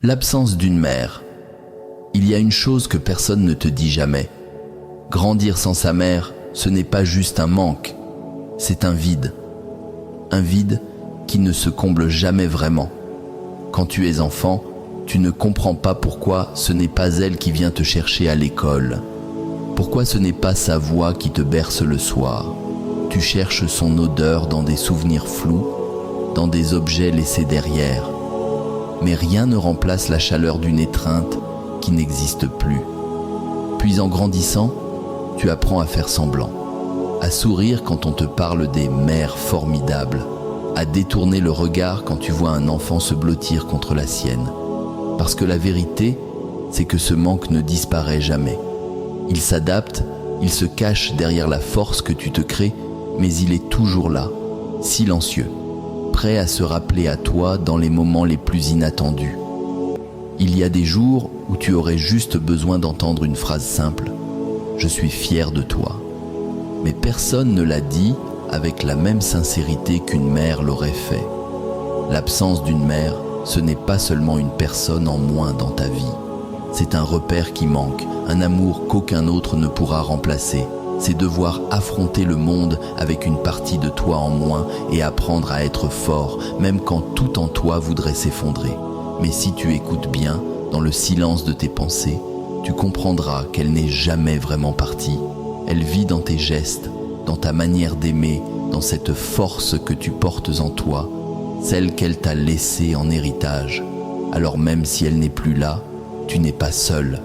L'absence d'une mère. Il y a une chose que personne ne te dit jamais. Grandir sans sa mère, ce n'est pas juste un manque, c'est un vide. Un vide qui ne se comble jamais vraiment. Quand tu es enfant, tu ne comprends pas pourquoi ce n'est pas elle qui vient te chercher à l'école. Pourquoi ce n'est pas sa voix qui te berce le soir. Tu cherches son odeur dans des souvenirs flous, dans des objets laissés derrière. Mais rien ne remplace la chaleur d'une étreinte qui n'existe plus. Puis en grandissant, tu apprends à faire semblant, à sourire quand on te parle des mères formidables, à détourner le regard quand tu vois un enfant se blottir contre la sienne. Parce que la vérité, c'est que ce manque ne disparaît jamais. Il s'adapte, il se cache derrière la force que tu te crées, mais il est toujours là, silencieux, prêt à se rappeler à toi dans les moments les plus inattendus. Il y a des jours où tu aurais juste besoin d'entendre une phrase simple « Je suis fier de toi ». Mais personne ne l'a dit avec la même sincérité qu'une mère l'aurait fait. L'absence d'une mère, ce n'est pas seulement une personne en moins dans ta vie. C'est un repère qui manque, un amour qu'aucun autre ne pourra remplacer. C'est devoir affronter le monde avec une partie de toi en moins et apprendre à être fort, même quand tout en toi voudrait s'effondrer. Mais si tu écoutes bien, dans le silence de tes pensées, tu comprendras qu'elle n'est jamais vraiment partie. Elle vit dans tes gestes, dans ta manière d'aimer, dans cette force que tu portes en toi, celle qu'elle t'a laissée en héritage. Alors même si elle n'est plus là, tu n'es pas seul.